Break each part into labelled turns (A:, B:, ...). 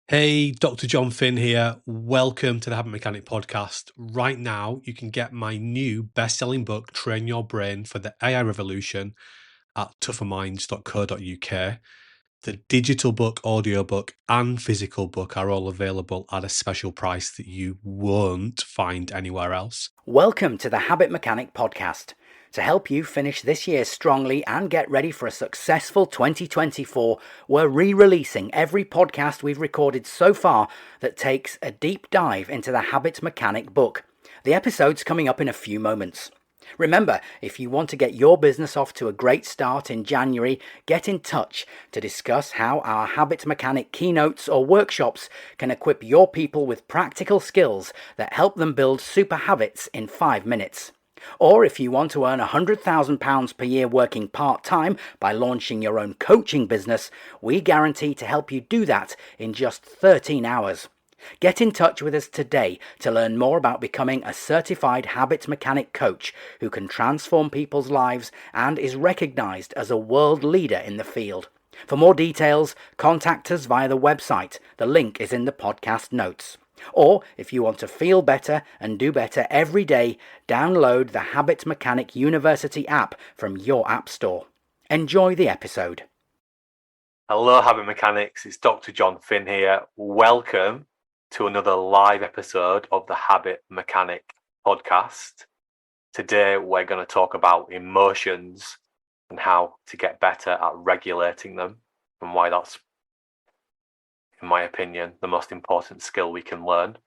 A: Hey, Dr. Jon Finn here. Welcome to the Habit Mechanic podcast. Right now, you can get my new best-selling book, Train Your Brain for the AI Revolution, at tougherminds.co.uk. The digital book, audiobook, and physical book are all available at a special price that you won't find anywhere else.
B: Welcome to the Habit Mechanic podcast. To help you finish this year strongly and get ready for a successful 2024, we're re-releasing every podcast we've recorded so far that takes a deep dive into the Habit Mechanic book. The episode's coming up in a few moments. Remember, if you want to get your business off to a great start in January, get in touch to discuss how our Habit Mechanic keynotes or workshops can equip your people with practical skills that help them build super habits in 5 minutes. Or if you want to earn £100,000 per year working part-time by launching your own coaching business, we guarantee to help you do that in just 13 hours. Get in touch with us today to learn more about becoming a certified habit mechanic coach who can transform people's lives and is recognized as a world leader in the field. For more details, contact us via the website. The link is in the podcast notes. Or, if you want to feel better and do better every day, download the Habit Mechanic University app from your app store. Enjoy the episode.
C: Hello, Habit Mechanics. It's Dr. Jon Finn here. Welcome to another live episode of the Habit Mechanic podcast. Today, we're going to talk about emotions and how to get better at regulating them, and why that's, in my opinion, the most important skill we can learn.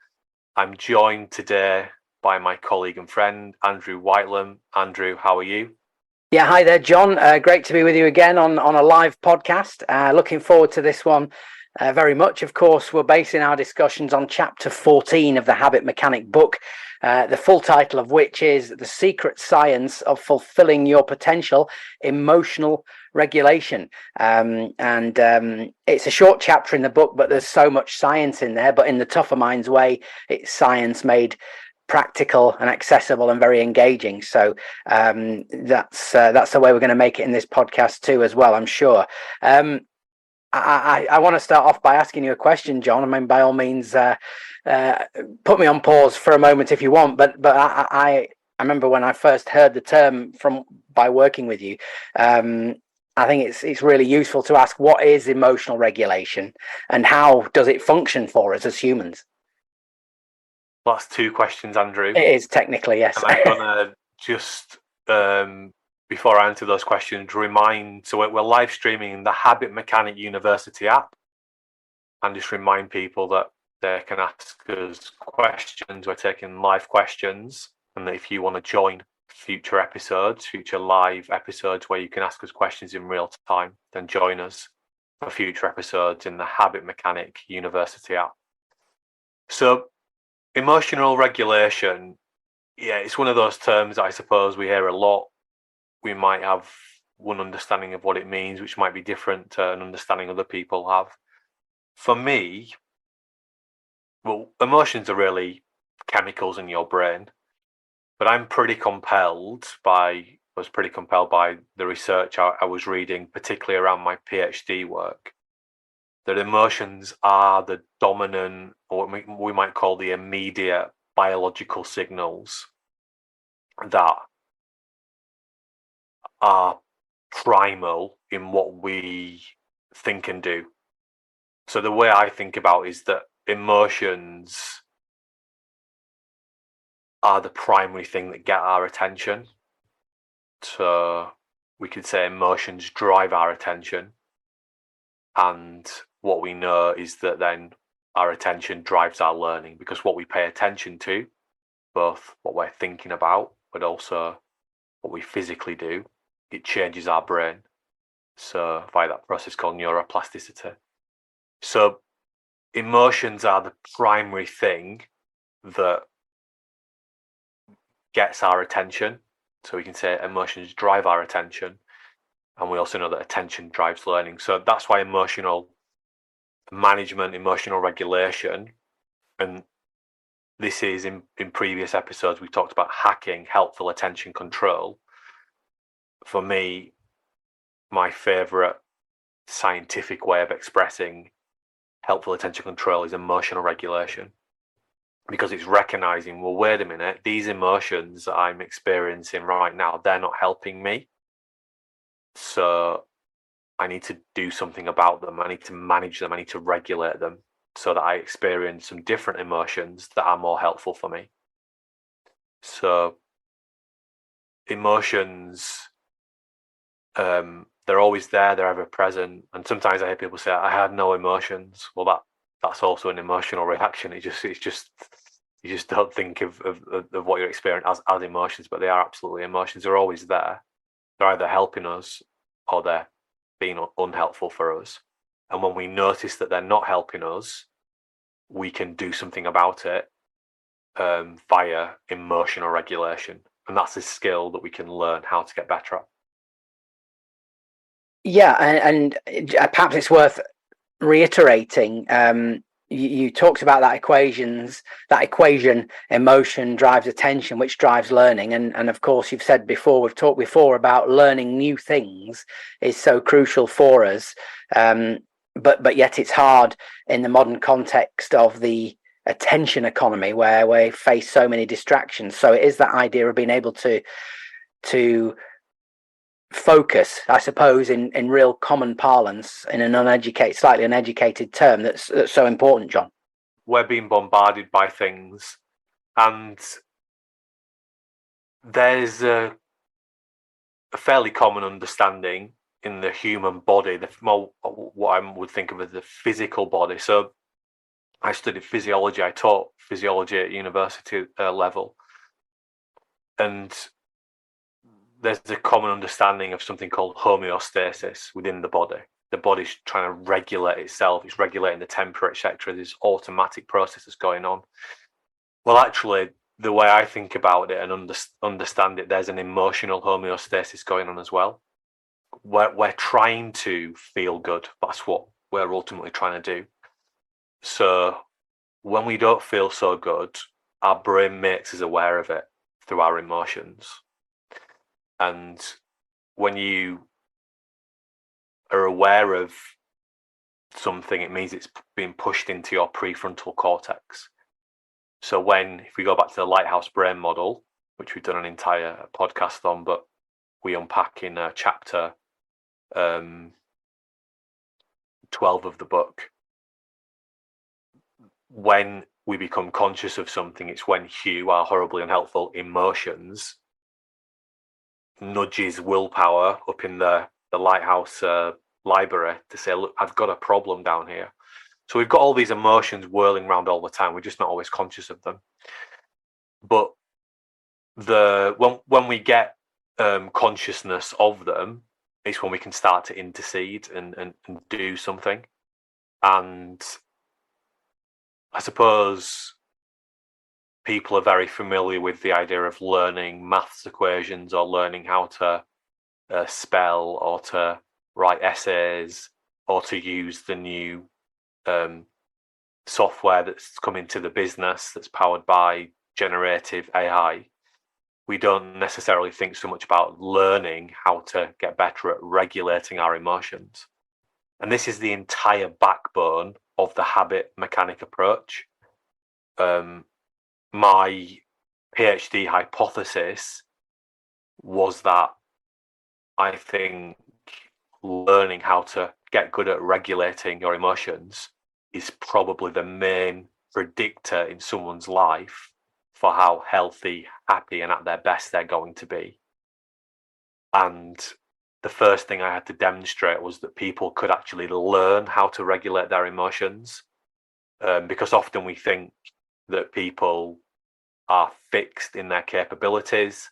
C: I'm joined today by my colleague and friend, Andrew Whitelam. Andrew, how are you?
B: Yeah, hi there, John. Great to be with you again on a live podcast. Looking forward to this one very much. Of course, we're basing our discussions on chapter 14 of the Habit Mechanic book, the full title of which is The Secret Science of Fulfilling Your Potential, Emotional Regulation. It's a short chapter in the book, but there's so much science in there. But in the Tougher Minds way, it's science made practical and accessible and very engaging. So that's the way we're going to make it in this podcast too, as well, I'm sure. I want to start off by asking you a question, John. I mean, by all means, put me on pause for a moment if you want. But I remember when I first heard the term by working with you. I think it's really useful to ask, what is emotional regulation and how does it function for us as humans?
C: Well, that's two questions, Andrew.
B: It is technically, yes.
C: And I'm going to just, before I answer those questions, so we're live streaming the Habit Mechanic University app, and just remind people that they can ask us questions. We're taking live questions, and that if you want to join future live episodes where you can ask us questions in real time, then join us for future episodes in the Habit Mechanic University app. So, emotional regulation, yeah, it's one of those terms that I suppose we hear a lot. We might have one understanding of what it means, which might be different to an understanding other people have. For me, well, emotions are really chemicals in your brain, but I was pretty compelled by the research I was reading, particularly around my PhD work, that emotions are the dominant, or what we might call the immediate biological signals that are primal in what we think and do. So the way I think about it is that emotions are the primary thing that get our attention. So we could say emotions drive our attention, and what we know is that then our attention drives our learning, because what we pay attention to, both what we're thinking about, but also what we physically do, it changes our brain. So via that process called neuroplasticity. So emotions are the primary thing that gets our attention. So we can say emotions drive our attention. And we also know that attention drives learning. So that's why emotional management, emotional regulation, and this is in previous episodes, we talked about hacking, helpful attention control. For me, my favorite scientific way of expressing helpful attention control is emotional regulation, because it's recognizing, well, wait a minute, these emotions that I'm experiencing right now, they're not helping me. So I need to do something about them. I need to manage them. I need to regulate them so that I experience some different emotions that are more helpful for me. So emotions, they're always there, they're ever present. And sometimes I hear people say, I had no emotions. Well, that's also an emotional reaction. It's just you just don't think of what you're experiencing as emotions, but they are absolutely emotions. They're always there. They're either helping us or they're being unhelpful for us. And when we notice that they're not helping us, we can do something about it via emotional regulation. And that's a skill that we can learn how to get better at.
B: Yeah, and perhaps it's worth reiterating. You talked about that equation, emotion drives attention, which drives learning. And of course, you've said before, we've talked before about learning new things is so crucial for us. But yet it's hard in the modern context of the attention economy where we face so many distractions. So it is that idea of being able to focus, I suppose, in real common parlance, in an slightly uneducated term, that's so important, Jon.
C: We're being bombarded by things, and there's a fairly common understanding in the human body, what I would think of as the physical body. So I studied physiology. I taught physiology at university level, and there's a common understanding of something called homeostasis within the body. The body's trying to regulate itself. It's regulating the temperature, etc. There's automatic processes going on. Well, actually, the way I think about it and understand it, there's an emotional homeostasis going on as well. We're trying to feel good. That's what we're ultimately trying to do. So when we don't feel so good, our brain makes us aware of it through our emotions. And when you are aware of something, it means it's being pushed into your prefrontal cortex. So if we go back to the lighthouse brain model, which we've done an entire podcast on, but we unpack in chapter 12 of the book, when we become conscious of something, it's when Hugh, our horribly unhelpful emotions, nudges willpower up in the lighthouse library to say, look, I've got a problem down here. So we've got all these emotions whirling around all the time. We're just not always conscious of them. But when we get consciousness of them, it's when we can start to intercede and do something. And I suppose people are very familiar with the idea of learning maths equations or learning how to spell or to write essays or to use the new software that's come into the business that's powered by generative AI. We don't necessarily think so much about learning how to get better at regulating our emotions. And this is the entire backbone of the habit mechanic approach. My PhD hypothesis was that I think learning how to get good at regulating your emotions is probably the main predictor in someone's life for how healthy, happy, and at their best they're going to be. And the first thing I had to demonstrate was that people could actually learn how to regulate their emotions, because often we think that people are fixed in their capabilities.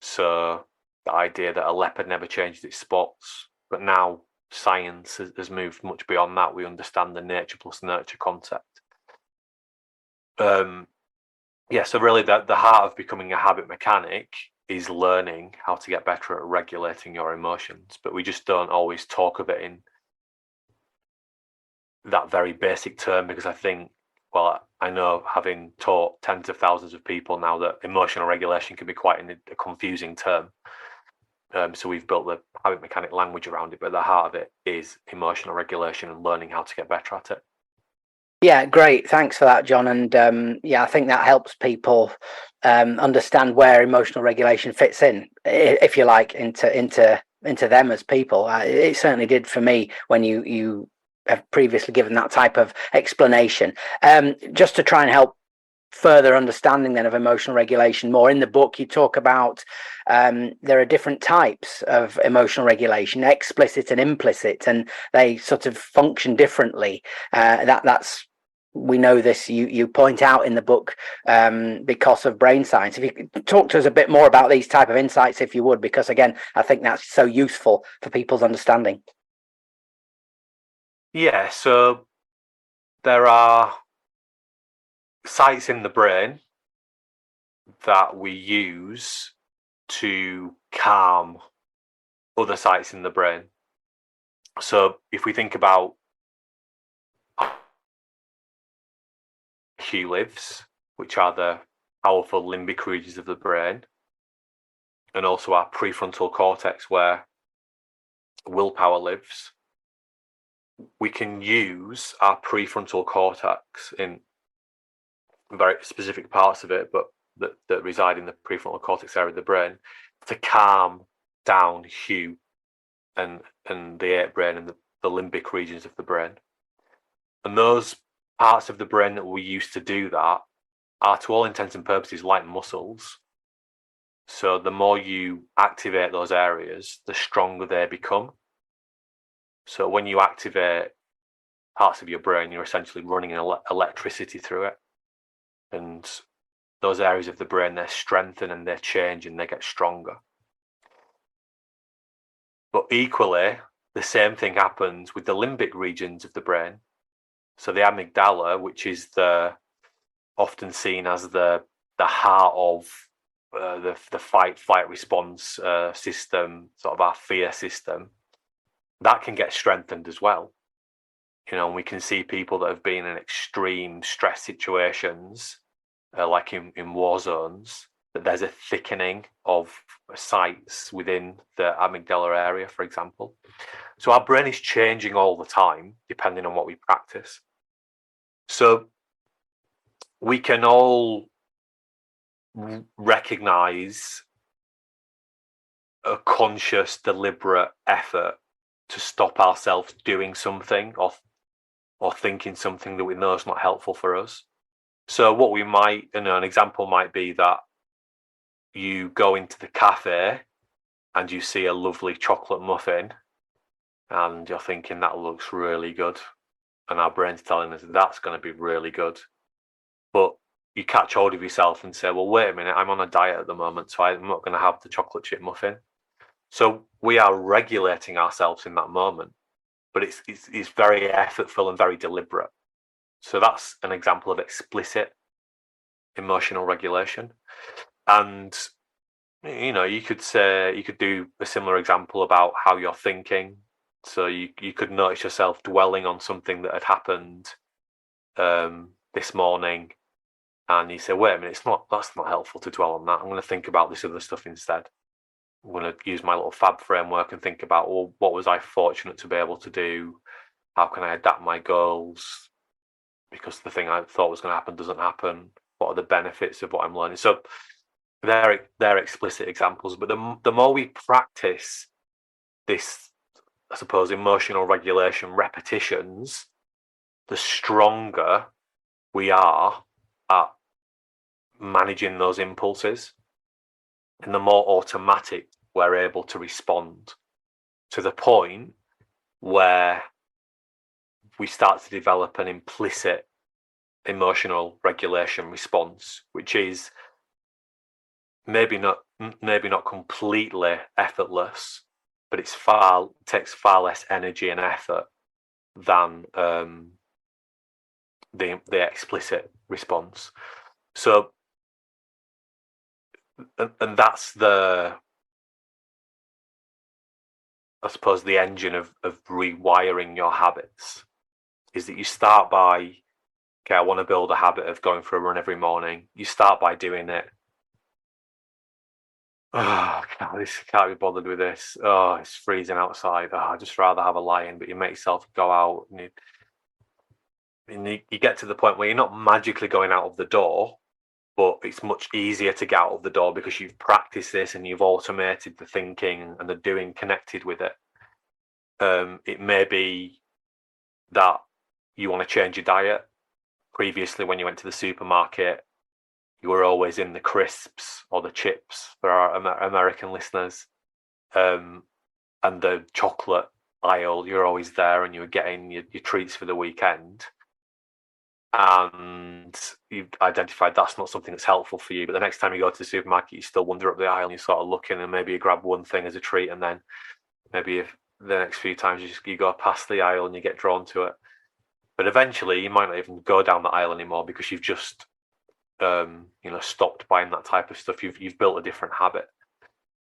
C: So the idea that a leopard never changes its spots, but now science has moved much beyond that. We understand the nature plus nurture concept. So really the heart of becoming a habit mechanic is learning how to get better at regulating your emotions, but we just don't always talk of it in that very basic term, because I think, well, I know, having taught tens of thousands of people now, that emotional regulation can be quite a confusing term. So we've built the habit mechanic language around it, but the heart of it is emotional regulation and learning how to get better at it.
B: Yeah, great. Thanks for that, John. And I think that helps people understand where emotional regulation fits in, if you like, into them as people. It certainly did for me when you have previously given that type of explanation. Just to try and help further understanding then of emotional regulation more, in the book you talk about there are different types of emotional regulation, explicit and implicit, and they sort of function differently. That's we know this, you point out in the book, because of brain science. If you could talk to us a bit more about these type of insights, if you would, because again I think that's so useful for people's understanding.
C: Yeah, so there are sites in the brain that we use to calm other sites in the brain. So if we think about Hugh lives, which are the powerful limbic regions of the brain, and also our prefrontal cortex where willpower lives, we can use our prefrontal cortex in very specific parts of it, but that reside in the prefrontal cortex area of the brain, to calm down Hugh and the ape brain and the limbic regions of the brain. And those parts of the brain that we use to do that are, to all intents and purposes, like muscles. So the more you activate those areas, the stronger they become. So when you activate parts of your brain, you're essentially running electricity through it. And those areas of the brain, they strengthen and they change and they get stronger. But equally, the same thing happens with the limbic regions of the brain. So the amygdala, which is often seen as the heart of the fight-flight response system, sort of our fear system, that can get strengthened as well. And we can see people that have been in extreme stress situations, like in war zones, that there's a thickening of sites within the amygdala area, for example. So our brain is changing all the time, depending on what we practice. So we can all recognize a conscious, deliberate effort to stop ourselves doing something or thinking something that we know is not helpful for us. So what we might, an example might be that you go into the cafe and you see a lovely chocolate muffin and you're thinking that looks really good. And our brain's telling us that's going to be really good. But you catch hold of yourself and say, well, wait a minute, I'm on a diet at the moment, so I'm not going to have the chocolate chip muffin. So we are regulating ourselves in that moment, but it's very effortful and very deliberate. So that's an example of explicit emotional regulation. And you could do a similar example about how you're thinking. So you could notice yourself dwelling on something that had happened this morning, and you say, wait a minute, that's not helpful to dwell on that. I'm going to think about this other stuff instead. I'm going to use my little FAB framework and think about, well, what was I fortunate to be able to do? How can I adapt my goals? Because the thing I thought was going to happen doesn't happen. What are the benefits of what I'm learning? So they're explicit examples. But the more we practice this, I suppose, emotional regulation repetitions, the stronger we are at managing those impulses, and the more automatic we're able to respond, to the point where we start to develop an implicit emotional regulation response, which is maybe not completely effortless, but it takes far less energy and effort than the explicit response. So, and that's I suppose the engine of rewiring your habits, is that you start by, okay, I want to build a habit of going for a run every morning. You start by doing it. Oh, can't be bothered with this. Oh, it's freezing outside. Oh, I'd just rather have a lie-in. But you make yourself go out and and you get to the point where you're not magically going out of the door, but it's much easier to get out of the door because you've practiced this and you've automated the thinking and the doing connected with it. It may be that you want to change your diet. Previously, when you went to the supermarket, you were always in the crisps or the chips for our American listeners, and the chocolate aisle. You're always there, and you were getting your treats for the weekend. And you've identified that's not something that's helpful for you. But the next time you go to the supermarket, you still wander up the aisle and you're sort of looking, and maybe you grab one thing as a treat, and then maybe if the next few times you go past the aisle and you get drawn to it. But eventually you might not even go down the aisle anymore because you've just stopped buying that type of stuff. You've built a different habit.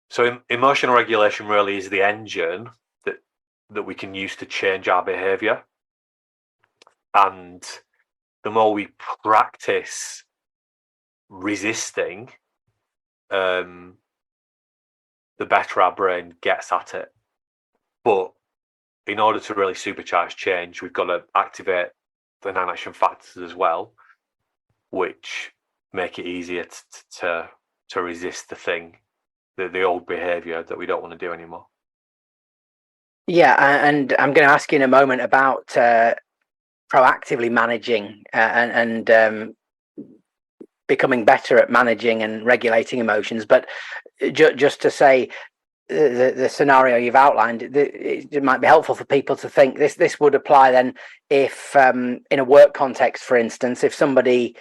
C: So emotional regulation really is the engine that we can use to change our behavior. And the more we practice resisting, the better our brain gets at it. But in order to really supercharge change, we've got to activate the 9 action factors as well, which make it easier to resist the old behavior that we don't want to do anymore.
B: Yeah, and I'm going to ask you in a moment about proactively managing and becoming better at managing and regulating emotions. But just to say, the scenario you've outlined, it might be helpful for people to think this would apply then if in a work context, for instance, if somebody,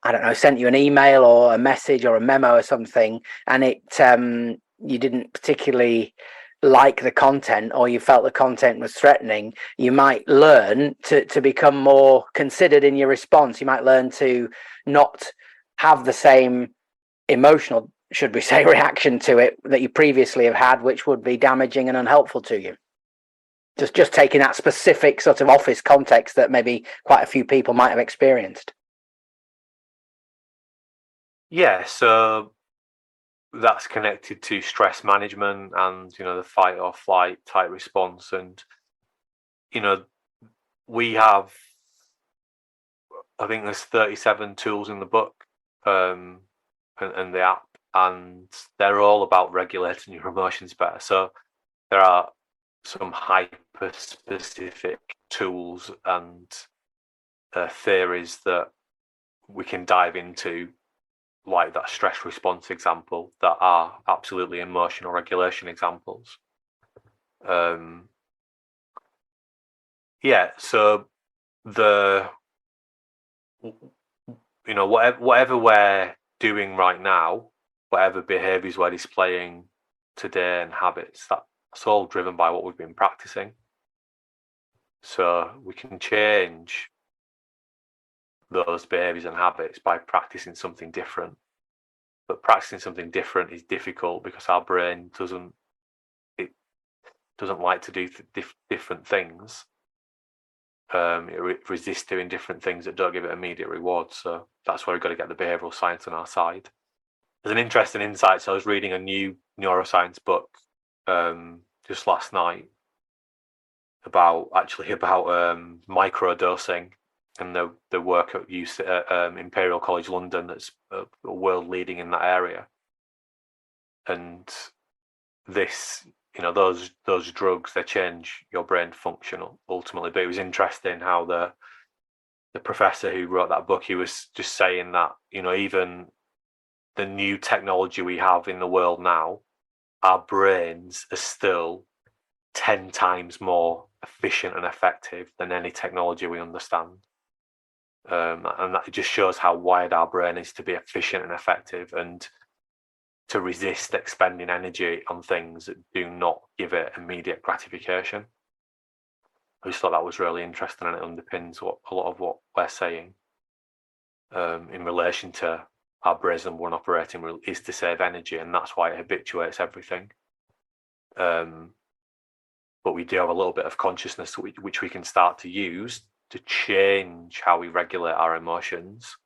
B: I don't know, sent you an email or a message or a memo or something, and it you didn't particularly like the content, or you felt the content was threatening, you might learn to become more considered in your response. You might learn to not have the same emotional, should we say, reaction to it that you previously have had, which would be damaging and unhelpful to you. Just taking that specific sort of office context that maybe quite a few people might have experienced.
C: Yeah, so that's connected to stress management and the fight or flight type response. And we have, I think there's 37 tools in the book and the app, and they're all about regulating your emotions better. So there are some hyper specific tools and theories that we can dive into, like that stress response example, that are absolutely emotional regulation examples. So whatever we're doing right now, whatever behaviors we're displaying today and habits, that's all driven by what we've been practicing. So we can change those behaviors and habits by practicing something different. But practicing something different is difficult because our brain doesn't like to do different things. It resists doing different things that don't give it immediate rewards. So that's where we've got to get the behavioral science on our side. There's an interesting insight. So I was reading a new neuroscience book just last night about microdosing and the work at Imperial College London that's world leading in that area. And this, those drugs, they change your brain function ultimately. But it was interesting how the professor who wrote that book, he was just saying that, even the new technology we have in the world now, our brains are still 10 times more efficient and effective than any technology we understand. And that just shows how wired our brain is to be efficient and effective and to resist expending energy on things that do not give it immediate gratification. I just thought that was really interesting, and it underpins a lot of what we're saying in relation to our brain's number one operating rule is to save energy, and that's why it habituates everything. But we do have a little bit of consciousness which we can start to use to change how we regulate our emotions,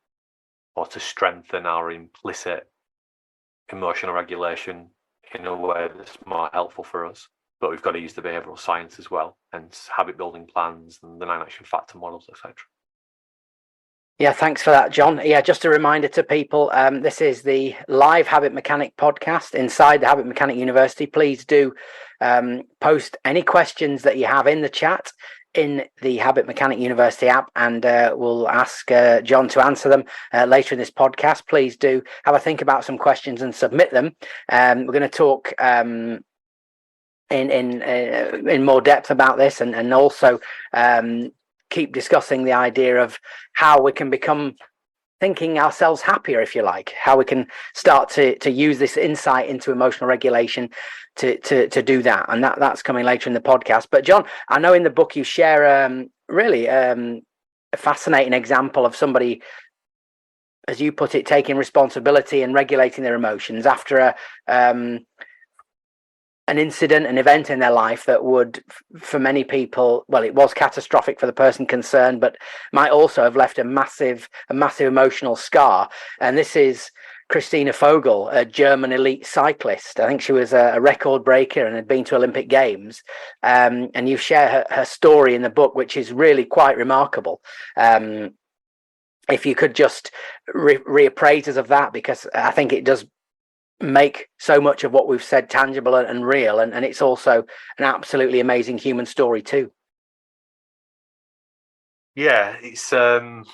C: or to strengthen our implicit emotional regulation in a way that's more helpful for us. But we've got to use the behavioral science as well, and habit building plans and the 9 action factor models, etc.
B: Yeah, thanks for that, John. Yeah, just a reminder to people, this is the live Habit Mechanic podcast inside the Habit Mechanic University. Please do post any questions that you have in the chat in the Habit Mechanic University app, and we'll ask John to answer them later in this podcast. Please do have a think about some questions and submit them. We're going to talk in more depth about this, and also keep discussing the idea of how we can become thinking ourselves happier, if you like, how we can start to use this insight into emotional regulation to do that. And that's coming later in the podcast. But John, I know in the book you share really a fascinating example of somebody, as you put it, taking responsibility and regulating their emotions after an incident, an event in their life that would, for many people, well, it was catastrophic for the person concerned, but might also have left a massive emotional scar. And this is Christina Vogel, a German elite cyclist. I think she was a record breaker and had been to Olympic Games. And you share her story in the book, which is really quite remarkable. If you could just reappraise us of that, because I think it does make so much of what we've said tangible and real, and it's also an absolutely amazing human story too.
C: Yeah, it's I'm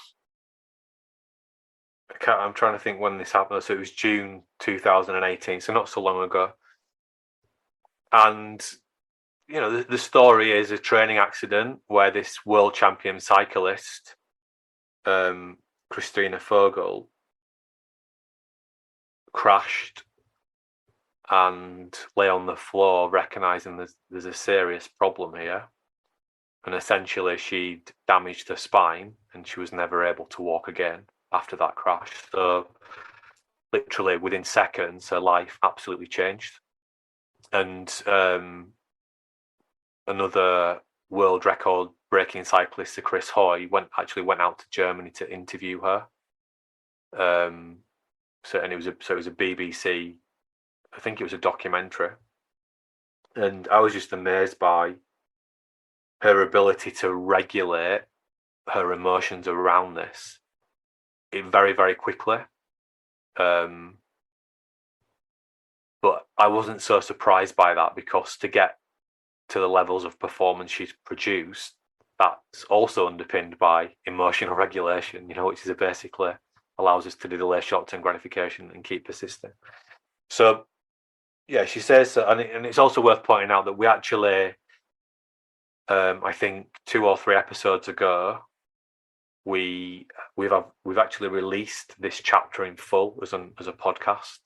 C: trying to think when this happened. So it was June 2018, so not so long ago. And you know, the story is a training accident where this world champion cyclist, Christina Vogel, crashed and lay on the floor, recognizing there's a serious problem here. And essentially she'd damaged her spine and she was never able to walk again after that crash. So literally within seconds, her life absolutely changed. And another world record breaking cyclist, Chris Hoy, went out to Germany to interview her. It was a BBC, I think it was a documentary. And I was just amazed by her ability to regulate her emotions around this very, very quickly. But I wasn't so surprised by that, because to get to the levels of performance she's produced, that's also underpinned by emotional regulation, which is basically allows us to delay short-term gratification and keep persisting. So, yeah, she says, and it's also worth pointing out that we actually, I think 2 or 3 episodes ago, we've actually released this chapter in full as a podcast,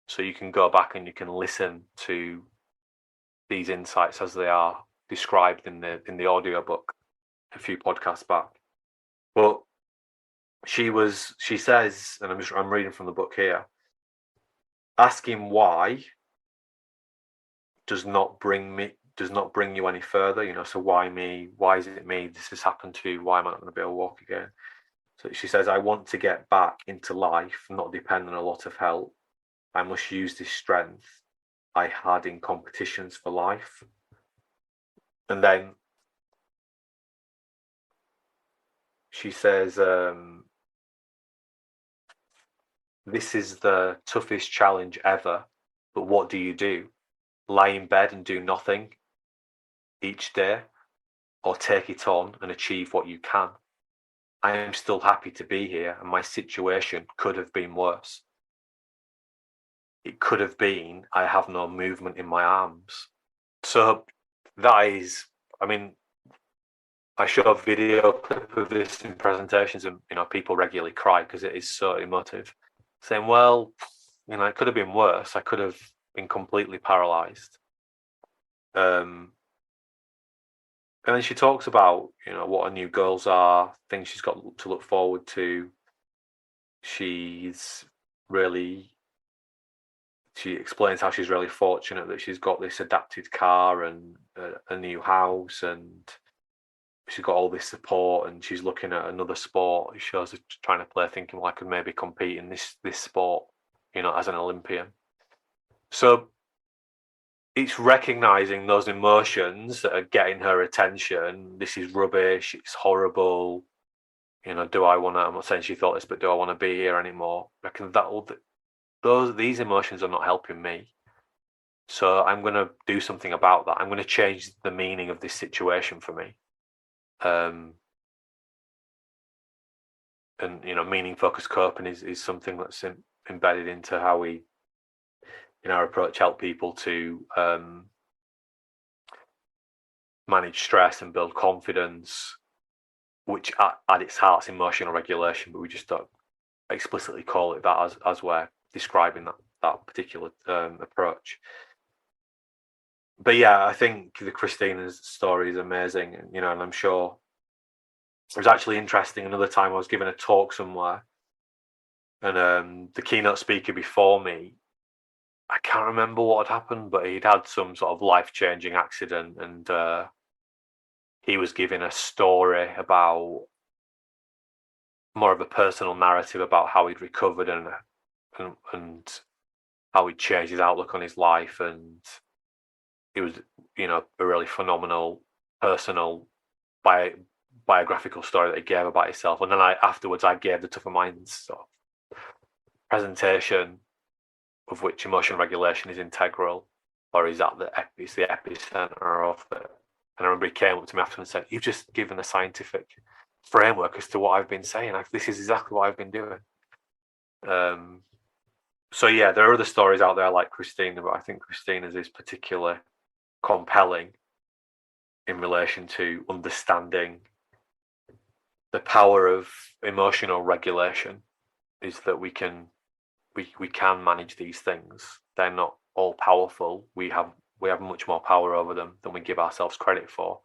C: so you can go back and you can listen to these insights as they are described in the audiobook a few podcasts back. But she says, and I'm reading from the book here, asking why does not bring you any further, so why me? Why is it me? This has happened to, why am I not going to be able to walk again? So she says, I want to get back into life, not depend on a lot of help. I must use this strength I had in competitions for life. And then she says, this is the toughest challenge ever, but what do you do? Lie in bed and do nothing each day, or take it on and achieve what you can? I am still happy to be here, and my situation could have been worse. It could have been I have no movement in my arms. So that is, I mean, I show a video clip of this in presentations, and people regularly cry because it is so emotive, saying, well, it could have been worse. I could have been completely paralyzed. And then she talks about, what her new goals are, things she's got to look forward to. She explains how she's really fortunate that she's got this adapted car and a new house, and she's got all this support, and she's looking at another sport. It shows her trying to play, thinking, well, I could maybe compete in this sport, as an Olympian. So it's recognizing those emotions that are getting her attention. This is rubbish. It's horrible. do I want to? I'm not saying she thought this, but do I want to be here anymore? I reckon these emotions are not helping me. So I'm going to do something about that. I'm going to change the meaning of this situation for me. And meaning focused coping is something that's embedded into how we, in our approach, help people to manage stress and build confidence, which at its heart is emotional regulation, but we just don't explicitly call it that as we're describing that particular approach. But yeah, I think the Christina's story is amazing, and I'm sure it was actually interesting. Another time I was giving a talk somewhere, and the keynote speaker before me, I can't remember what had happened, but he'd had some sort of life-changing accident, and he was giving a story about more of a personal narrative about how he'd recovered and how he'd changed his outlook on his life, and it was a really phenomenal personal biographical story that he gave about himself. And then afterwards I gave the Tougher Minds sort of presentation, of which emotion regulation is integral, or is it's the epicenter of it. And I remember he came up to me after and said, "You've just given a scientific framework as to what I've been saying. This is exactly what I've been doing." So yeah, there are other stories out there like Christina, but I think Christina's is particularly compelling in relation to understanding the power of emotional regulation. Is that we can manage these things. They're not all powerful. We have much more power over them than we give ourselves credit for.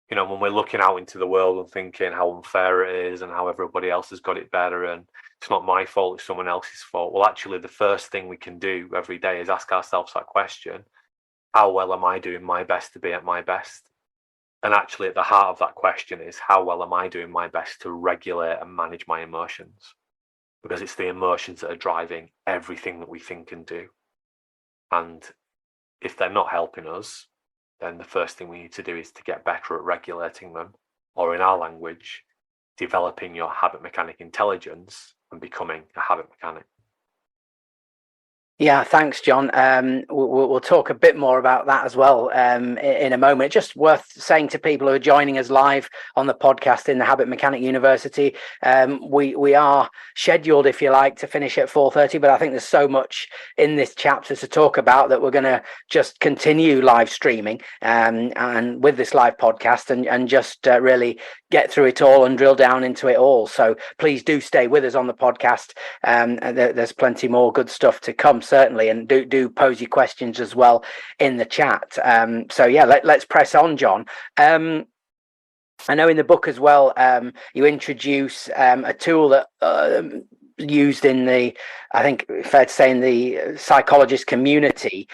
C: When we're looking out into the world and thinking how unfair it is and how everybody else has got it better and it's not my fault, it's someone else's fault. Well, actually, the first thing we can do every day is ask ourselves that question: how well am I doing my best to be at my best? And actually, at the heart of that question is, how well am I doing my best to regulate and manage my emotions? Because it's the emotions that are driving everything that we think and do. And if they're not helping us, then the first thing we need to do is to get better at regulating them, or in our language, developing your habit mechanic intelligence and becoming a habit mechanic.
B: Yeah, thanks, Jon. We'll talk a bit more about that as well in a moment. Just worth saying to people who are joining us live on the podcast in the Habit Mechanic University, we are scheduled, if you like, to finish at 4:30, but I think there's so much in this chapter to talk about that we're going to just continue live streaming and with this live podcast and just really get through it all and drill down into it all. So please do stay with us on the podcast. There's plenty more good stuff to come, certainly, and do pose your questions as well in the chat. So yeah, let's press on, Jon. I know in the book as well, you introduce a tool that used in the, I think fair to say, in the psychologist community,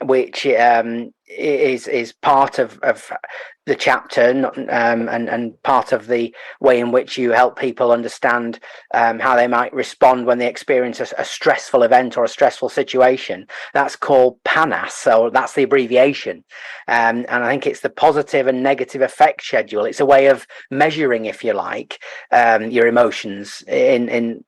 B: which is part of the chapter and part of the way in which you help people understand how they might respond when they experience a stressful event or a stressful situation. That's called PANAS, so that's the abbreviation. And I think it's the positive and negative effect schedule. It's a way of measuring, if you like, your emotions in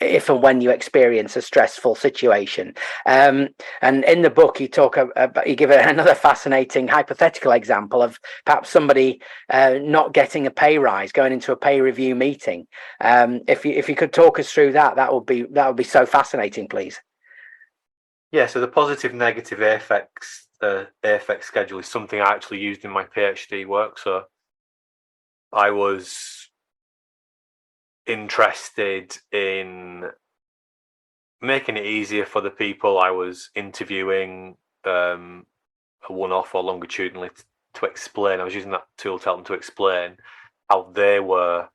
B: if and when you experience a stressful situation. And in the book, you give another fascinating hypothetical example of perhaps somebody not getting a pay rise, going into a pay review meeting. If you could talk us through that would be so fascinating, please.
C: Yeah, so the positive negative affect schedule is something I actually used in my PhD work. So I was interested in making it easier for the people I was interviewing, a one-off or longitudinally, to explain. I was using that tool to help them to explain how they were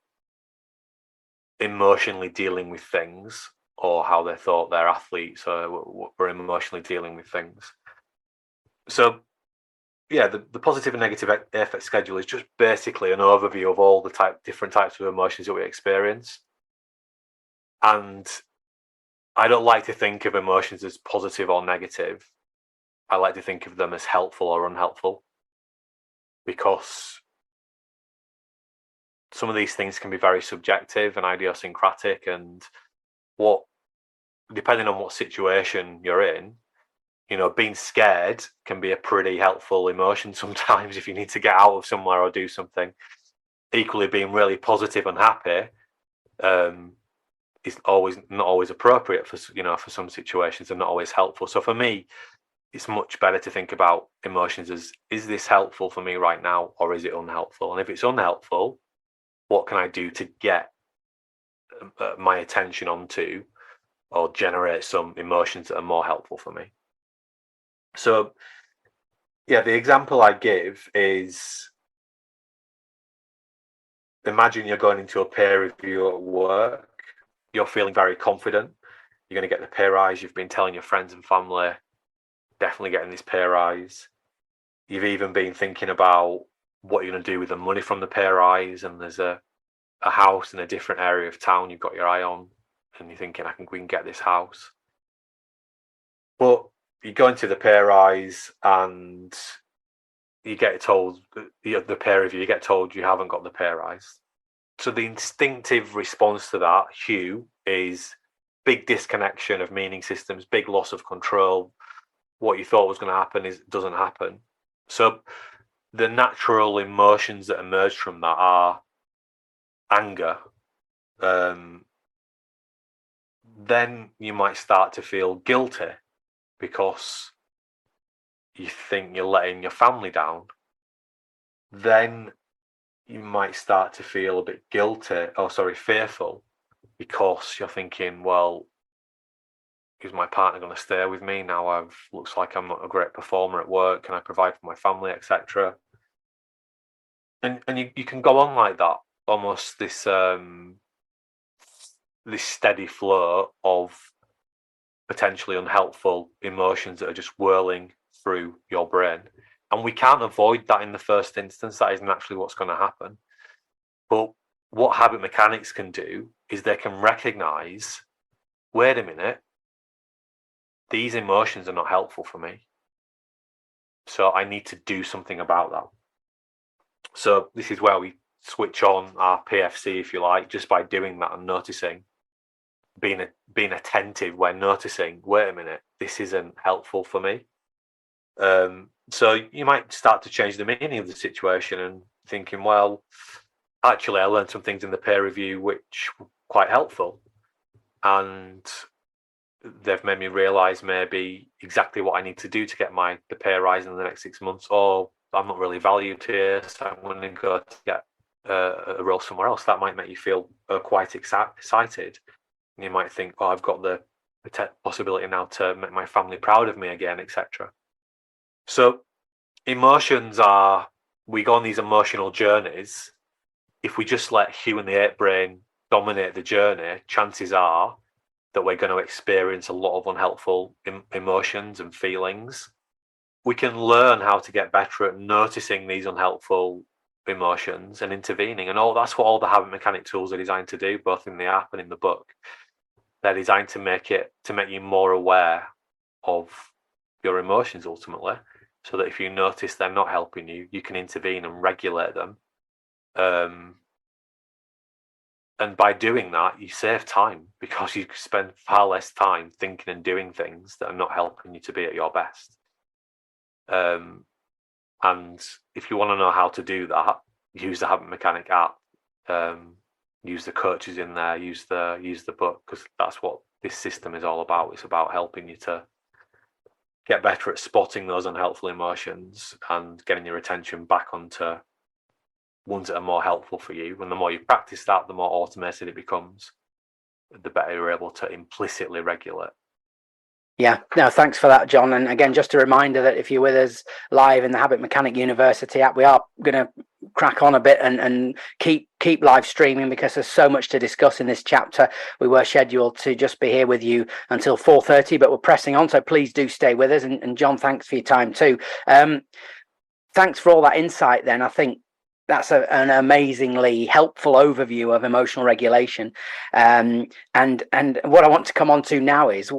C: emotionally dealing with things, or how they thought their athletes were emotionally dealing with things. So yeah, the positive and negative affect schedule is just basically an overview of all the different types of emotions that we experience. And I don't like to think of emotions as positive or negative. I like to think of them as helpful or unhelpful, because some of these things can be very subjective and idiosyncratic, and depending on what situation you're in, being scared can be a pretty helpful emotion sometimes if you need to get out of somewhere or do something. Equally, being really positive and happy is not always appropriate for some situations, and not always helpful. So for me, it's much better to think about emotions as, is this helpful for me right now, or is it unhelpful? And if it's unhelpful, what can I do to get my attention onto or generate some emotions that are more helpful for me? So, yeah, the example I give is, imagine you're going into a peer review at work. You're feeling very confident. You're going to get the pay rise. You've been telling your friends and family, definitely getting this pay rise. You've even been thinking about what you're going to do with the money from the pay rise, and there's a house in a different area of town you've got your eye on, and you're thinking, I think we can get this house. But you go into the pay rise and you get told, the pay review, you get told you haven't got the pay rise. So the instinctive response to that, Hugh, is big disconnection of meaning systems, big loss of control. What you thought was going to happen doesn't happen. So the natural emotions that emerge from that are anger. Then you might start to feel guilty because you think you're letting your family down. Then you might start to feel a bit fearful, because you're thinking, well, is my partner going to stay with me now? Looks like I'm not a great performer at work. Can I provide for my family, etc.? And you can go on like that, almost this steady flow of potentially unhelpful emotions that are just whirling through your brain. And we can't avoid that in the first instance. That isn't actually what's going to happen. But what habit mechanics can do is they can recognize, wait a minute, these emotions are not helpful for me. So I need to do something about that. So this is where we switch on our PFC, if you like, just by doing that and noticing, being attentive when noticing, wait a minute, this isn't helpful for me. So you might start to change the meaning of the situation and thinking, well, actually, I learned some things in the peer review which were quite helpful, and they've made me realise maybe exactly what I need to do to get the pay rise in the next 6 months. Or I'm not really valued here, so I'm going to go to get a role somewhere else. That might make you feel quite excited. And you might think, oh, I've got the possibility now to make my family proud of me again, etc. So emotions we go on these emotional journeys. If we just let Hugh and the ape brain dominate the journey, chances are that we're going to experience a lot of unhelpful emotions and feelings. We can learn how to get better at noticing these unhelpful emotions and intervening. And that's what all the habit mechanic tools are designed to do, both in the app and in the book. They're designed to make you more aware of your emotions ultimately, so that if you notice they're not helping you, you can intervene and regulate them. And by doing that, you save time, because you spend far less time thinking and doing things that are not helping you to be at your best. And if you want to know how to do that, use the Habit Mechanic app. Use the coaches in there. Use the book, because that's what this system is all about. It's about helping you to get better at spotting those unhelpful emotions and getting your attention back onto ones that are more helpful for you. And the more you practice that, the more automated it becomes, the better you're able to implicitly regulate.
B: Yeah, no, thanks for that, Jon. And again, just a reminder that if you're with us live in the Habit Mechanic University app, we are going to crack on a bit and keep live streaming, because there's so much to discuss in this chapter. We were scheduled to just be here with you until 4:30, but we're pressing on, so please do stay with us. And Jon, thanks for your time too. Thanks for all that insight then. I think that's an amazingly helpful overview of emotional regulation. And what I want to come on to now is,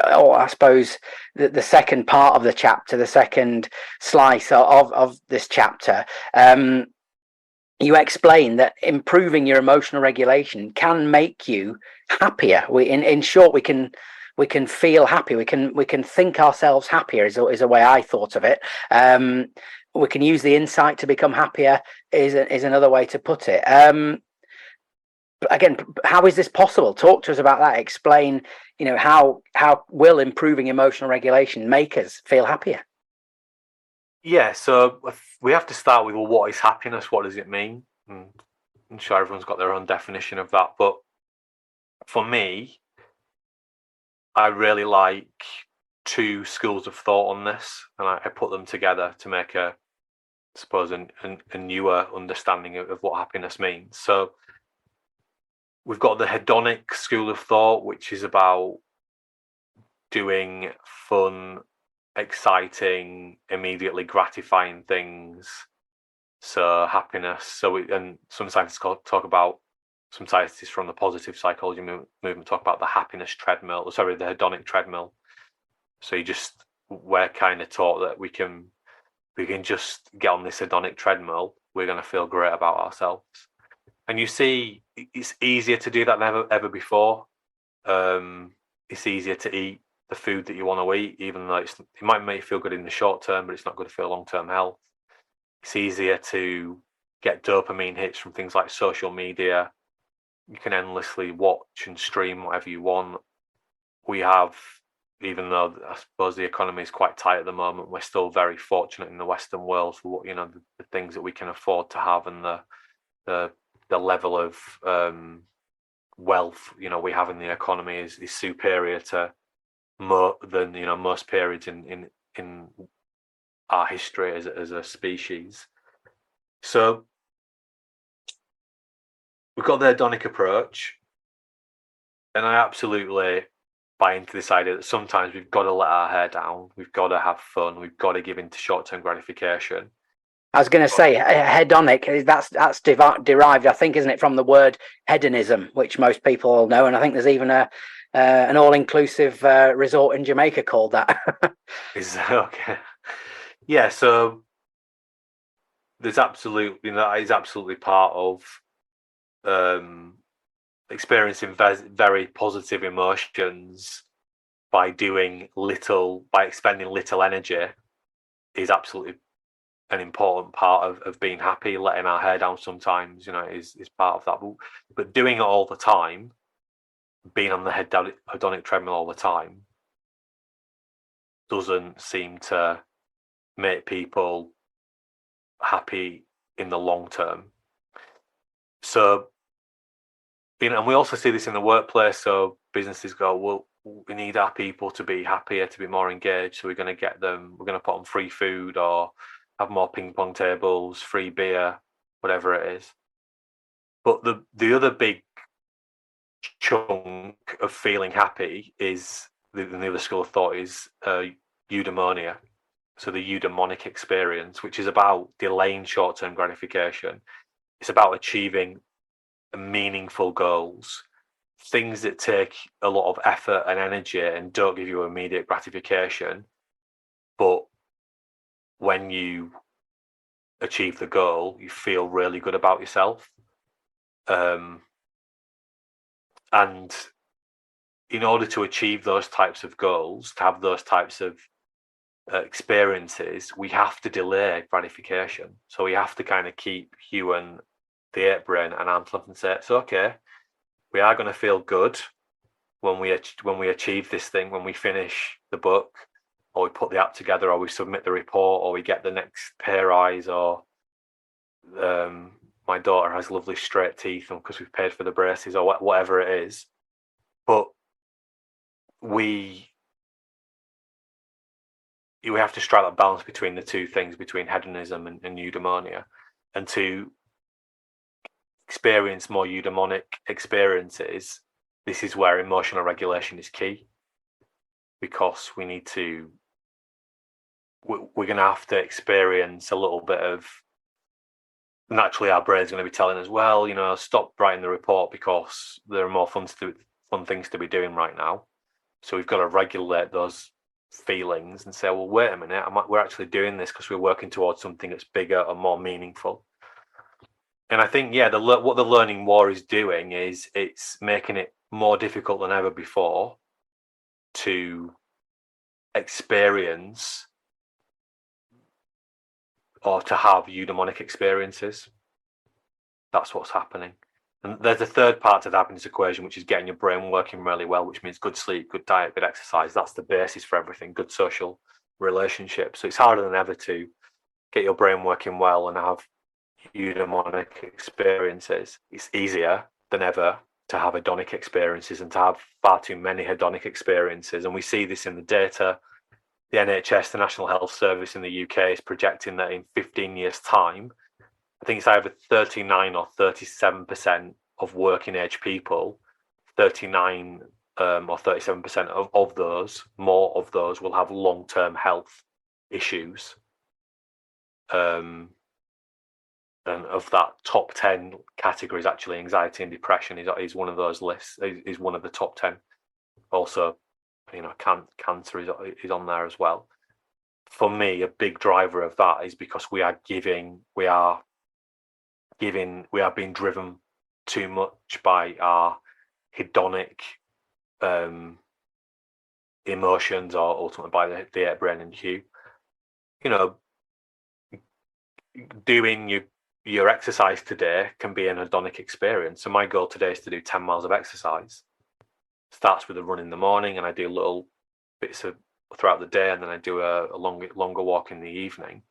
B: I suppose, the second part of the chapter, the second slice of this chapter. you explain that improving your emotional regulation can make you happier. In short, we can feel happy. We can think ourselves happier. Is a way I thought of it. We can use the insight to become happier. Is another way to put it. Again, how is this possible? Talk to us about that. Explain, how will improving emotional regulation make us feel happier?
C: Yeah, so we have to start with, well, what is happiness? What does it mean? I'm sure everyone's got their own definition of that, but for me, I really like two schools of thought on this, and I put them together to make a newer understanding of what happiness means. So we've got the hedonic school of thought, which is about doing fun, exciting, immediately gratifying things. So happiness. And some scientists some scientists from the positive psychology movement talk about the happiness treadmill. The hedonic treadmill. So we're kind of taught that we can just get on this hedonic treadmill. We're going to feel great about ourselves. And you see, it's easier to do that than ever before. It's easier to eat the food that you want to eat, even though it might make you feel good in the short term, but it's not good for your long-term health. It's easier to get dopamine hits from things like social media. You can endlessly watch and stream whatever you want. We have, even though I suppose the economy is quite tight at the moment, we're still very fortunate in the Western world for the things that we can afford to have, and the level of wealth we have in the economy is superior to than most periods in our history as a species. So we've got the hedonic approach, and I absolutely buy into this idea that sometimes we've got to let our hair down, we've got to have fun, we've got to give into short-term gratification.
B: I was going to say hedonic. That's derived, I think, isn't it, from the word hedonism, which most people know, and I think there's even an all-inclusive resort in Jamaica called that.
C: Is okay. Yeah, so there's absolutely that is absolutely part of experiencing very positive emotions by expending little energy is absolutely an important part of being happy. Letting our hair down sometimes, is part of that. But doing it all the time, being on the hedonic treadmill all the time, doesn't seem to make people happy in the long term. So, and we also see this in the workplace. So businesses go, well, we need our people to be happier, to be more engaged. So we're going to put on free food, or have more ping pong tables, free beer, whatever it is. But the other big chunk of feeling happy is the other school of thought is eudaimonia. So the eudaimonic experience, which is about delaying short-term gratification. It's about achieving meaningful goals, things that take a lot of effort and energy and don't give you immediate gratification. But when you achieve the goal, you feel really good about yourself. And in order to achieve those types of goals, to have those types of experiences, we have to delay gratification. So we have to kind of keep Hugh and the ape brain and arm's length and say, it's okay, we are going to feel good when we achieve this thing, when we finish the book, or we put the app together, or we submit the report, or we get the next pay rise, or my daughter has lovely straight teeth because we've paid for the braces, or whatever it is. But we have to strike that balance between the two things, between hedonism and eudaimonia, and to experience more eudaimonic experiences. This is where emotional regulation is key, because we're going to have to experience a little bit of, naturally our brain's going to be telling us, well, stop writing the report because there are more fun things to be doing right now. So we've got to regulate those feelings and say, well, wait a minute, we're actually doing this because we're working towards something that's bigger and more meaningful. And I think, yeah, what the learning war is doing is it's making it more difficult than ever before to experience or to have eudaimonic experiences. That's what's happening. And there's a third part to the happiness equation, which is getting your brain working really well, which means good sleep, good diet, good exercise. That's the basis for everything, good social relationships. So it's harder than ever to get your brain working well and have eudaimonic experiences. It's easier than ever to have hedonic experiences and to have far too many hedonic experiences. And we see this in the data. The NHS, the National Health Service in the UK, is projecting that in 15 years' time, I think it's either 39 or 37% of working age people, 39 or 37% of those, more of those will have long-term health issues. And of that top 10 categories, actually, anxiety and depression is one of those lists, is one of the top 10. Also, cancer is on there as well. For me, a big driver of that is because we are being driven too much by our hedonic emotions, or ultimately by the brain and hue. Doing your exercise today can be an hedonic experience. So my goal today is to do 10 miles of exercise. Starts with a run in the morning, and I do little bits of throughout the day, and then I do a longer walk in the evening.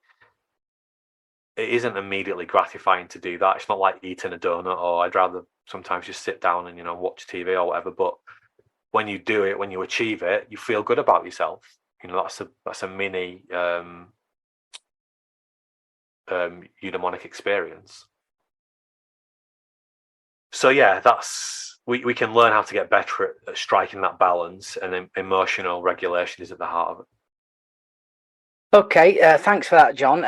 C: It isn't immediately gratifying to do that. It's not like eating a donut, or I'd rather sometimes just sit down and watch TV or whatever. But when you do it, when you achieve it, you feel good about yourself. That's a mini eudaimonic experience. So yeah, we can learn how to get better at striking that balance, and emotional regulation is at the heart of it.
B: Okay, thanks for that, Jon.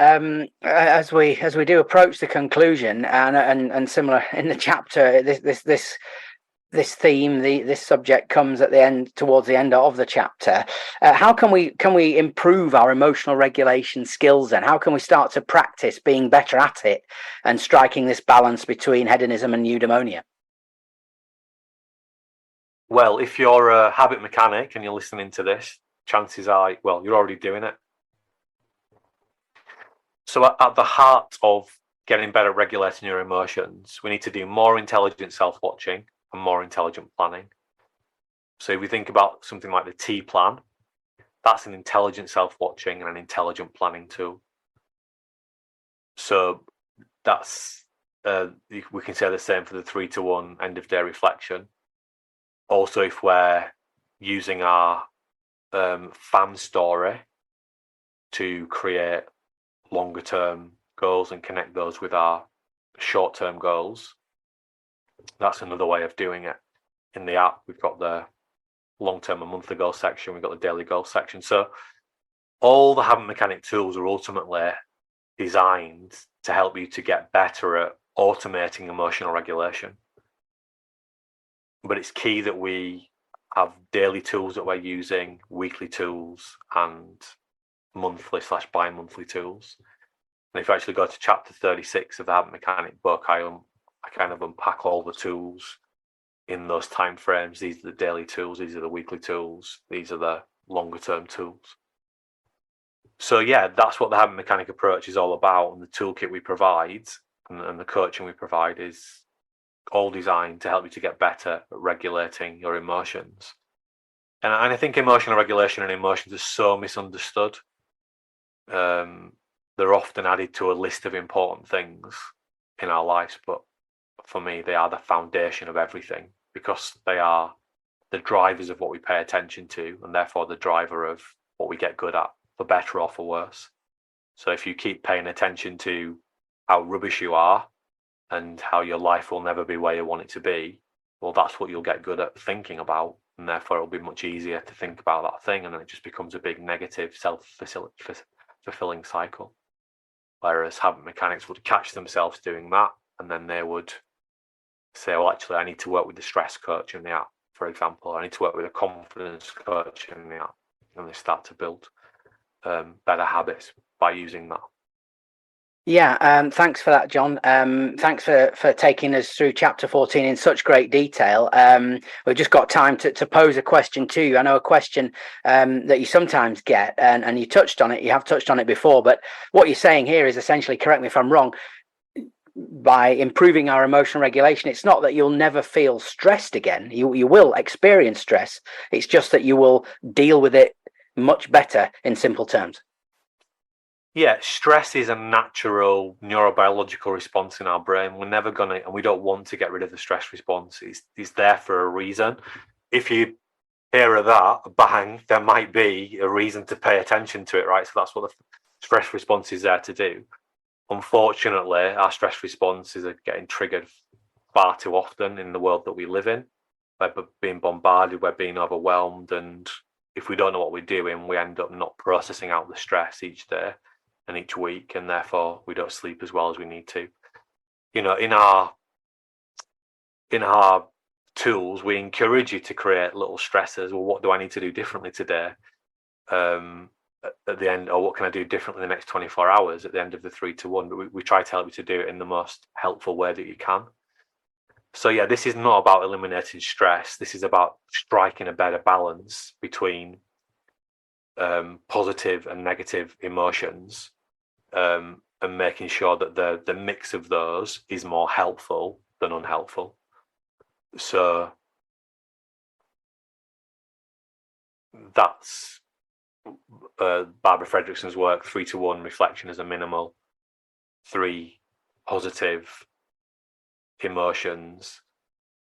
B: As we do approach the conclusion, and similar in the chapter, this theme, this subject comes at the end, towards the end of the chapter. How can we improve our emotional regulation skills then? How can we start to practice being better at it and striking this balance between hedonism and eudaimonia?
C: Well, if you're a habit mechanic and you're listening to this, chances are, you're already doing it. So at the heart of getting better at regulating your emotions, we need to do more intelligent self-watching and more intelligent planning. So if we think about something like the T plan, that's an intelligent self-watching and an intelligent planning tool. So that's we can say the same for the 3-to-1 end of day reflection. Also, if we're using our FAM story to create longer term goals and connect those with our short term goals, that's another way of doing it. In the app, we've got the long term and monthly goal section, we've got the daily goal section. So all the habit mechanic tools are ultimately designed to help you to get better at automating emotional regulation. But it's key that we have daily tools that we're using, weekly tools, and monthly/bi-monthly tools. And if you actually go to chapter 36 of the Habit Mechanic book, I kind of unpack all the tools in those time frames. These are the daily tools, these are the weekly tools, these are the longer term tools. So yeah, that's what the Habit Mechanic approach is all about, and the toolkit we provide and the coaching we provide is all designed to help you to get better at regulating your emotions. And I think emotional regulation and emotions are so misunderstood. They're often added to a list of important things in our lives, but for me, they are the foundation of everything, because they are the drivers of what we pay attention to, and therefore the driver of what we get good at, for better or for worse. So if you keep paying attention to how rubbish you are and how your life will never be where you want it to be, well, that's what you'll get good at thinking about, and therefore it'll be much easier to think about that thing, and then it just becomes a big negative self-fulfilling cycle. Whereas habit mechanics would catch themselves doing that, and then they would say, well, actually, I need to work with the stress coach in the app, for example. I need to work with a confidence coach in the app, and they start to build better habits by using that.
B: Yeah, thanks for that, John. Thanks for taking us through chapter 14 in such great detail. We've just got time to pose a question to you. I know a question that you sometimes get, and you touched on it, you have touched on it before, but what you're saying here is essentially, correct me if I'm wrong, by improving our emotional regulation, it's not that you'll never feel stressed again. You will experience stress. It's just that you will deal with it much better, in simple terms.
C: Yeah, stress is a natural neurobiological response in our brain. We're never going to, and we don't want to get rid of the stress response. It's there for a reason. If you hear that, bang, there might be a reason to pay attention to it, right? So that's what the stress response is there to do. Unfortunately, our stress responses are getting triggered far too often in the world that we live in. We're being bombarded, we're being overwhelmed, and if we don't know what we're doing, we end up not processing out the stress each day and each week, and therefore we don't sleep as well as we need to. You know, in our tools, we encourage you to create little stressors. Well, what do I need to do differently today? At the end, or what can I do differently in the next 24 hours at the end of the 3 to 1? But we try to help you to do it in the most helpful way that you can. So yeah, this is not about eliminating stress. This is about striking a better balance between positive and negative emotions, and making sure that the mix of those is more helpful than unhelpful. So that's Barbara Fredrickson's work, 3 to 1 reflection as a minimal, 3 positive emotions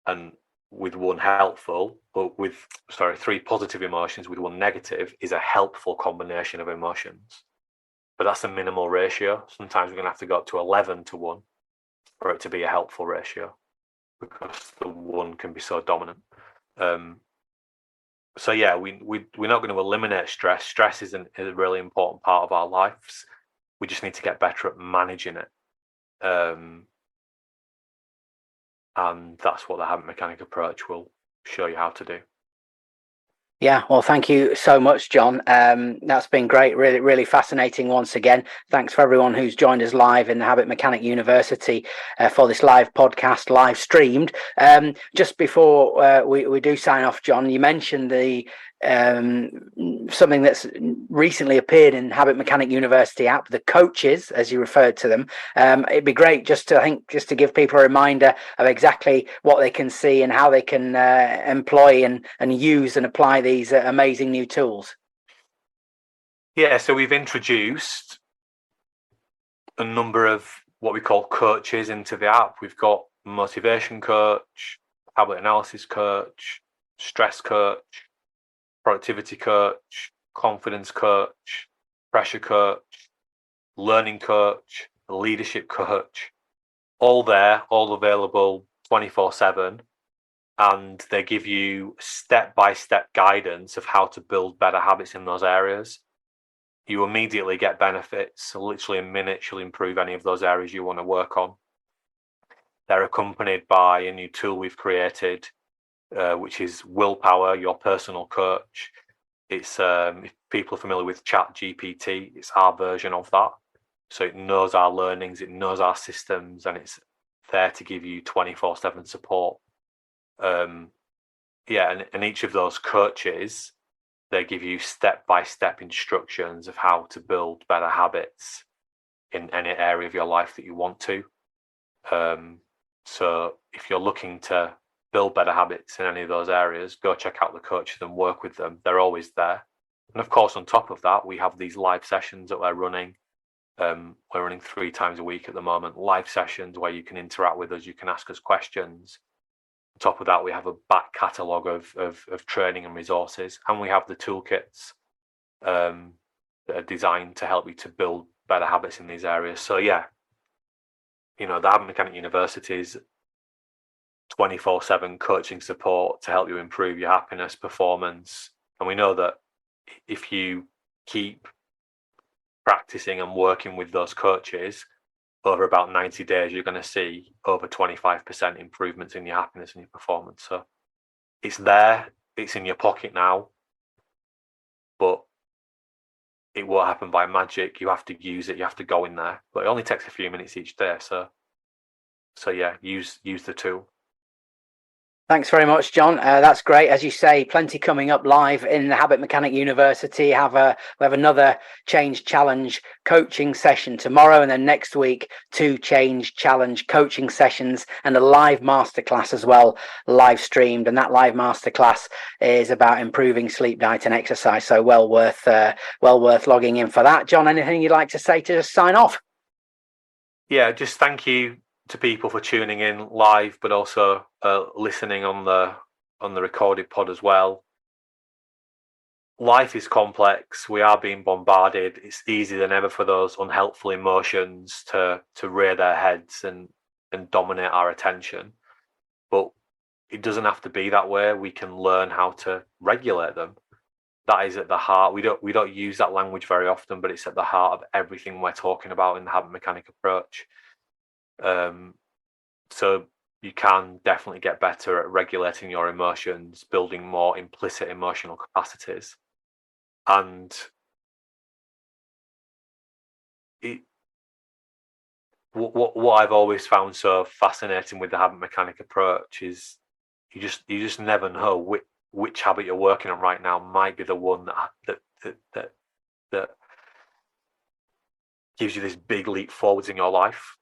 C: and with 1 helpful, but with 3 positive emotions with 1 negative is a helpful combination of emotions. But that's a minimal ratio. Sometimes we're going to have to go up to 11 to 1 for it to be a helpful ratio, because the 1 can be so dominant. So yeah, we're not going to eliminate stress. Stress is a really important part of our lives. We just need to get better at managing it. And that's what the habit mechanic approach will show you how to do.
B: Yeah, well, thank you so much, John. That's been great. Really, really fascinating once again. Thanks for everyone who's joined us live in the Habit Mechanic University for this live podcast, live streamed. Just before we do sign off, John, you mentioned the something that's recently appeared in Habit Mechanic University app, the coaches, as you referred to them. It'd be great just to give people a reminder of exactly what they can see and how they can employ and use and apply these amazing new tools.
C: Yeah, so we've introduced a number of what we call coaches into the app. We've got motivation coach, habit analysis coach, stress coach, productivity coach, confidence coach, pressure coach, learning coach, leadership coach, all there, all available 24/7. And they give you step-by-step guidance of how to build better habits in those areas. You immediately get benefits. So literally in minutes, you'll improve any of those areas you want to work on. They're accompanied by a new tool we've created, which is Willpower, your personal coach. It's if people are familiar with ChatGPT, it's our version of that. So it knows our learnings, it knows our systems, and it's there to give you 24/7 support. And each of those coaches, they give you step-by-step instructions of how to build better habits in any area of your life that you want to. So if you're looking to build better habits in any of those areas, go check out the coaches and work with them. They're always there. And of course, on top of that, we have these live sessions that we're running. We're running 3 times a week at the moment, live sessions where you can interact with us, you can ask us questions. On top of that, we have a back catalogue of training and resources, and we have the toolkits that are designed to help you to build better habits in these areas. So yeah, the Habit Mechanic University's 24/7 coaching support to help you improve your happiness, performance. And we know that if you keep practicing and working with those coaches over about 90 days, you're going to see over 25% improvements in your happiness and your performance. So it's there, it's in your pocket now, but it won't happen by magic. You have to use it. You have to go in there. But it only takes a few minutes each day. So yeah, use the tool.
B: Thanks very much, Jon. That's great. As you say, plenty coming up live in the Habit Mechanic University. We have another Change Challenge coaching session tomorrow, and then next week, 2 Change Challenge coaching sessions and a live masterclass as well, live streamed. And that live masterclass is about improving sleep, diet, and exercise. So well worth logging in for that. Jon, anything you'd like to say to just sign off?
C: Yeah, just thank you to people for tuning in live, but also listening on the recorded pod as well. Life is complex. We are being bombarded. It's easier than ever for those unhelpful emotions to rear their heads and dominate our attention. But it doesn't have to be that way. We can learn how to regulate them. That is at the heart. We don't use that language very often, but it's at the heart of everything we're talking about in the habit mechanic approach. So you can definitely get better at regulating your emotions, building more implicit emotional capacities. And what I've always found so fascinating with the habit mechanic approach is you just never know which habit you're working on right now might be the one that gives you this big leap forwards in your life.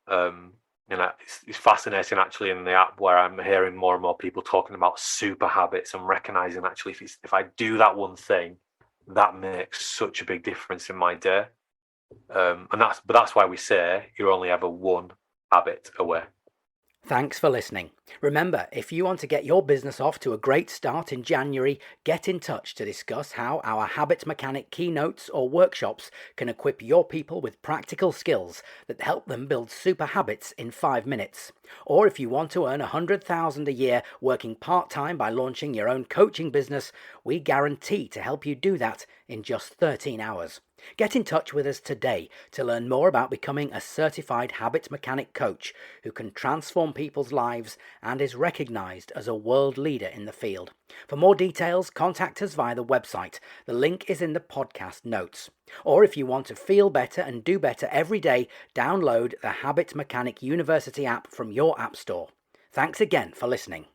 C: It's fascinating actually in the app where I'm hearing more and more people talking about super habits and recognizing actually if I do that one thing, that makes such a big difference in my day. And that's why we say you're only ever one habit away.
B: Thanks for listening. Remember, if you want to get your business off to a great start in January, get in touch to discuss how our Habit Mechanic keynotes or workshops can equip your people with practical skills that help them build super habits in 5 minutes. Or if you want to earn $100,000 a year working part-time by launching your own coaching business, we guarantee to help you do that in just 13 hours. Get in touch with us today to learn more about becoming a certified habit mechanic coach who can transform people's lives and is recognized as a world leader in the field. For more details, contact us via the website. The link is in the podcast notes. Or if you want to feel better and do better every day, download the Habit Mechanic University app from your app store. Thanks again for listening.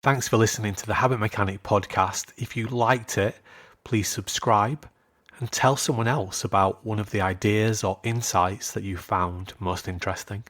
A: Thanks for listening to the Habit Mechanic podcast. If you liked it, please subscribe and tell someone else about one of the ideas or insights that you found most interesting.